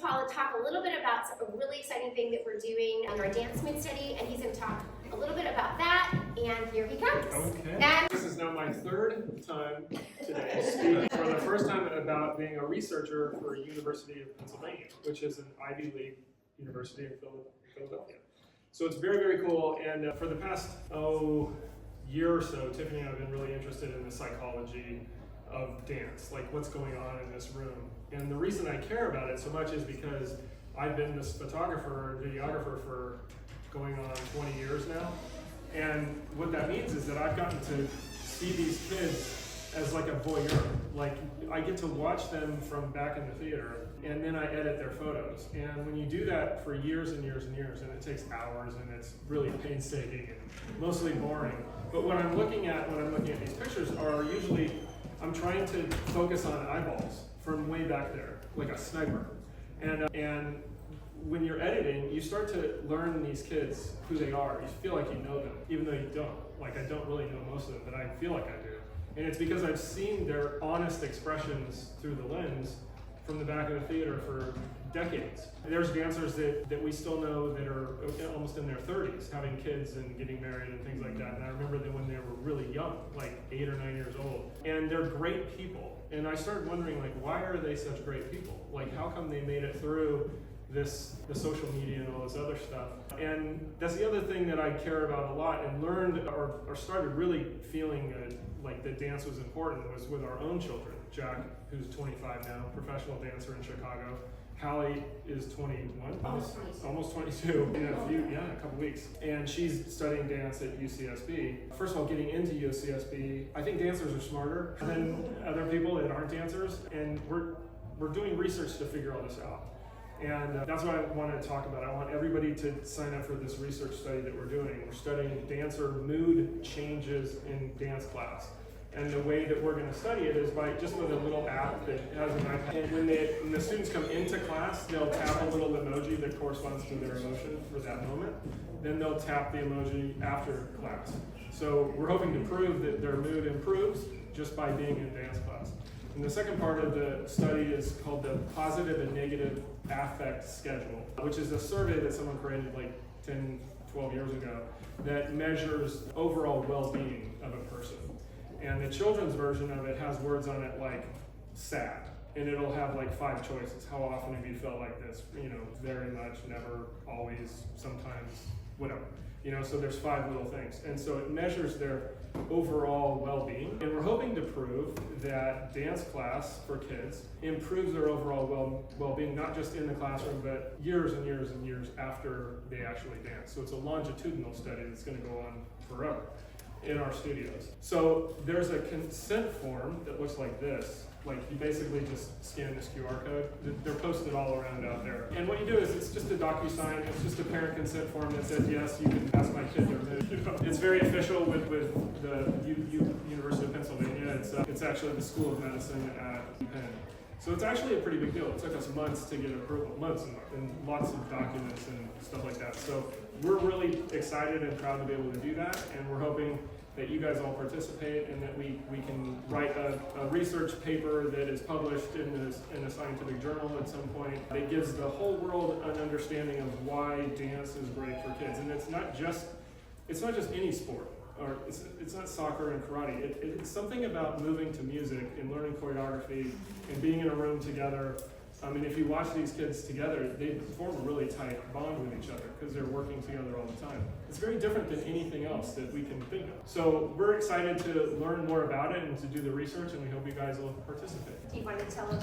Paul to talk a little bit about a really exciting thing that we're doing in our dance mood study, and he's going to talk a little bit about that, and here he comes. Okay. And this is now my third time today speaking for the first time about being a researcher for University of Pennsylvania, which is an Ivy League university in Philadelphia. So it's very, very cool, and for the past, year or so, Tiffany and I have been really interested in the psychology of dance, like what's going on in this room. And the reason I care about it so much is because I've been this photographer and videographer for going on 20 years now. And what that means is that I've gotten to see these kids as like a voyeur. Like I get to watch them from back in the theater, and then I edit their photos. And when you do that for years and years and years, and it takes hours, and it's really painstaking and mostly boring. But what I'm looking at when I'm looking at these pictures are usually, I'm trying to focus on eyeballs from way back there, like a sniper. And when you're editing, you start to learn these kids, who they are. You feel like you know them, even though you don't. Like I don't really know most of them, but I feel like I do. And it's because I've seen their honest expressions through the lens from the back of the theater for decades. There's dancers that we still know that are almost in their 30s, having kids and getting married and things like that. And I remember them when they were really young, like 8 or 9 years old. And they're great people. And I started wondering, like, why are they such great people? Like, how come they made it through the social media and all this other stuff? And that's the other thing that I care about a lot and learned or started really feeling like that dance was important was with our own children. Jack, who's 25 now, professional dancer in Chicago. Hallie is 21, almost 22 in a couple weeks. And she's studying dance at UCSB. First of all, getting into UCSB, I think dancers are smarter than other people that aren't dancers. And we're doing research to figure all this out. And that's what I want to talk about. I want everybody to sign up for this research study that we're doing. We're studying dancer mood changes in dance class. And the way that we're going to study it is by just with a little app that has an iPad. And when the students come into class, they'll tap a little emoji that corresponds to their emotion for that moment. Then they'll tap the emoji after class. So we're hoping to prove that their mood improves just by being in dance class. And the second part of the study is called the Positive and Negative Affect Schedule, which is a survey that someone created like 10, 12 years ago that measures overall well-being of a person. And the children's version of it has words on it like sad, and it'll have like 5 choices. How often have you felt like this? You know, very much, never, always, sometimes, whatever. You know, so there's 5 little things. And so it measures their overall well-being. And we're hoping to prove that dance class for kids improves their overall well-being, not just in the classroom, but years and years and years after they actually dance. So it's a longitudinal study that's going to go on forever in our studios. So there's a consent form that looks like this. Like you basically just scan this QR code. They're posted all around out there. And what you do is it's just a DocuSign. It's just a parent consent form that says, yes, you can ask my kid their mood. It's very official with the University of Pennsylvania. It's actually the School of Medicine at Penn. So it's actually a pretty big deal. It took us months to get approval, months and lots of documents and stuff like that. So we're really excited and proud to be able to do that, and we're hoping that you guys all participate and that we can write a research paper that is published in a scientific journal at some point that gives the whole world an understanding of why dance is great for kids. And it's not just any sport. Or it's not soccer and karate. It's something about moving to music and learning choreography and being in a room together. I mean, if you watch these kids together, they form a really tight bond with each other because they're working together all the time. It's very different than anything else that we can think of. So we're excited to learn more about it and to do the research, and we hope you guys will participate. do you want to tell them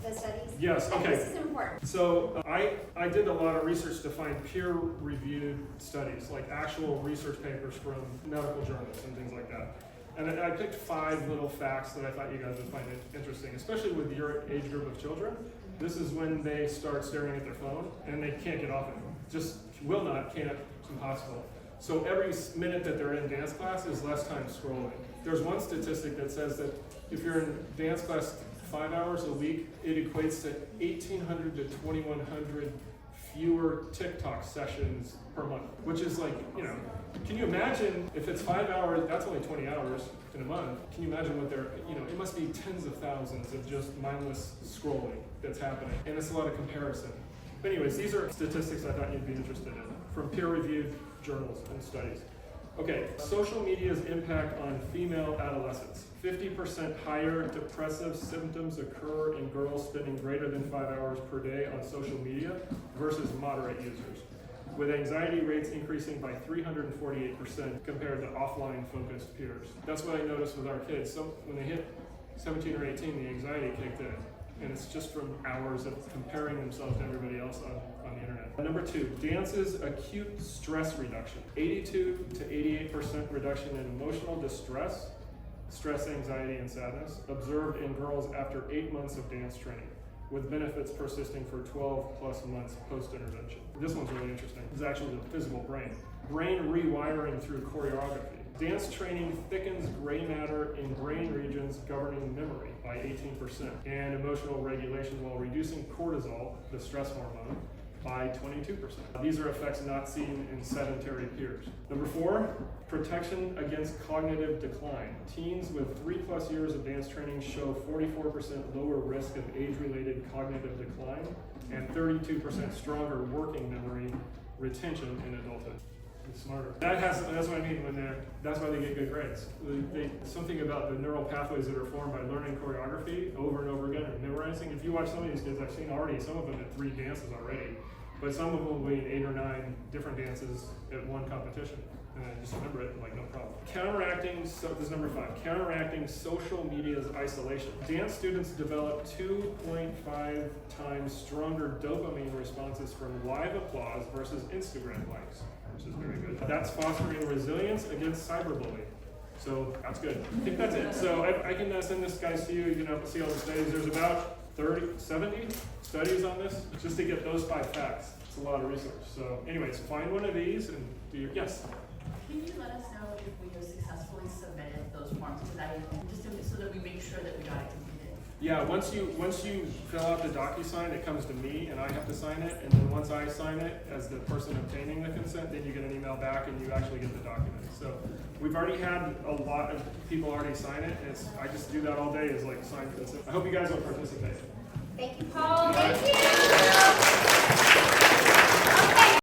the studies? Yes, okay. This is important. So I did a lot of research to find peer-reviewed studies, like actual research papers from medical journals and things like that. And I picked 5 little facts that I thought you guys would find interesting, especially with your age group of children. This is when they start staring at their phone and they can't get off it. Just will not, can't, it's impossible. So every minute that they're in dance class is less time scrolling. There's one statistic that says that if you're in dance class 5 hours a week, it equates to 1,800 to 2,100 fewer TikTok sessions per month, which is like, can you imagine if it's 5 hours, that's only 20 hours in a month. Can you imagine what it must be tens of thousands of just mindless scrolling that's happening. And it's a lot of comparison. But anyways, these are statistics I thought you'd be interested in from peer-reviewed journals and studies. Okay, social media's impact on female adolescents. 50% higher depressive symptoms occur in girls spending greater than 5 hours per day on social media versus moderate users, with anxiety rates increasing by 348% compared to offline-focused peers. That's what I noticed with our kids. So when they hit 17 or 18, the anxiety kicked in. And it's just from hours of comparing themselves to everybody else on the internet. Number 2, dance's acute stress reduction. 82 to 88% reduction in emotional distress, stress, anxiety, and sadness, observed in girls after 8 months of dance training, with benefits persisting for 12 plus months post-intervention. This one's really interesting. This is actually the physical brain. Brain rewiring through choreography. Dance training thickens gray matter in brain regions governing memory by 18% and emotional regulation while reducing cortisol, the stress hormone, by 22%. These are effects not seen in sedentary peers. Number 4, protection against cognitive decline. Teens with 3+ years of dance training show 44% lower risk of age-related cognitive decline and 32% stronger working memory retention in adulthood. Smarter. That's what I mean that's why they get good grades. Something about the neural pathways that are formed by learning choreography over and over again and memorizing. If you watch some of these kids, I've seen already some of them at 3 dances already, but some of them will be 8 or 9 different dances at one competition. And I just remember it, like, no problem. This is number 5, counteracting social media's isolation. Dance students develop 2.5 times stronger dopamine responses from live applause versus Instagram likes, which is very good. That's fostering resilience against cyberbullying. So that's good. I think that's it. So I can send this guys to you. You can see all the studies. There's about 70 studies on this just to get those 5 facts. It's a lot of research. So anyways, find one of these and do your, yes? Can you let us know if we have successfully submitted those forms? Just so that we make sure that we got it completed. Yeah, once you fill out the DocuSign, it comes to me and I have to sign it. And then once I sign it as the person obtaining the consent, then you get an email back and you actually get the document. So we've already had a lot of people already sign it. I just do that all day is like sign consent. I hope you guys will participate. Thank you, Paul. Thank you.